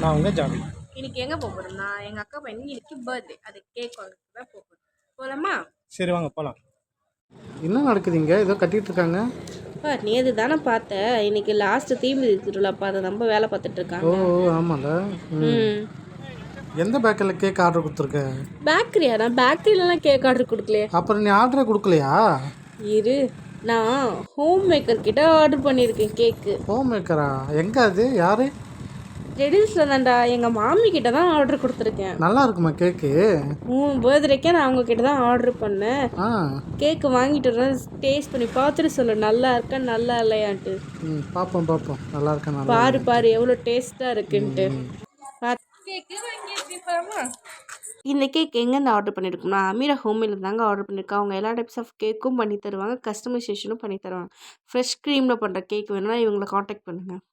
நான் உங்கள் ஜாவி. இன்னைக்கு எங்கே போக போகிறோம்னா எங்கள் அக்கா பையனுக்கு இன்னைக்கு பர்த்டே. அது கேக் வாங்குறதுக்கு தான் போக போகிறோம். போகலாமா? சரி வாங்க போகலாம். என்ன நடக்குதுங்க? ஏதோ கட்டிகிட்டு இருக்காங்க. நீ அது தானே பார்த்த. இன்னைக்கு லாஸ்ட் தீம் திருவிழாப்பா, அதை ரொம்ப வேலை பார்த்துட்டு இருக்காங்க. ஓ ஆமாம்ல. எந்த பேக்கரியில் கேக் ஆர்டர் கொடுத்துருக்க? பேக்கரியா? நான் பேக்கரியிலலாம் கேக் ஆர்டர் கொடுக்கலையே. அப்புறம் நீ ஆர்டரே கொடுக்கலையா? இரு, நான் ஹோம் மேக்கர் கிட்ட ஆர்டர் பண்ணியிருக்கேன் கேக்கு. ஹோம் மேக்கரா? எங்கே அது? யார்? ரெடில்ஸில் தான்டா, எங்கள் மாமி கிட்ட தான் ஆர்டர் கொடுத்துருக்கேன். நல்லா இருக்குமா கேக்கு? பர்த்டேக்கே நான் அவங்க கிட்ட தான் ஆர்டர் பண்ணேன். கேக்கு வாங்கிட்டு வரேன், டேஸ்ட் பண்ணி பார்த்துட்டு சொல்லு நல்லா இருக்கா நல்லா இல்லையான்ட்டு. பார்ப்போம் நல்லா இருக்கா? பாரு எவ்வளோ டேஸ்ட்டாக இருக்குன்ட்டு. இந்த கேக் எங்கேருந்து ஆர்டர் பண்ணியிருக்கோம்னா அமீரா ஹோம்மேடில் தாங்க ஆர்டர் பண்ணியிருக்கோம். அவங்க எல்லா டைப்ஸ் ஆஃப் கேக்கும் பண்ணி தருவாங்க, கஸ்டமைசேஷனும் பண்ணி தருவாங்க. ஃப்ரெஷ் க்ரீமில் பண்ணுற கேக் வேணும்னா இவங்களை காண்டாக்ட் பண்ணுங்கள்.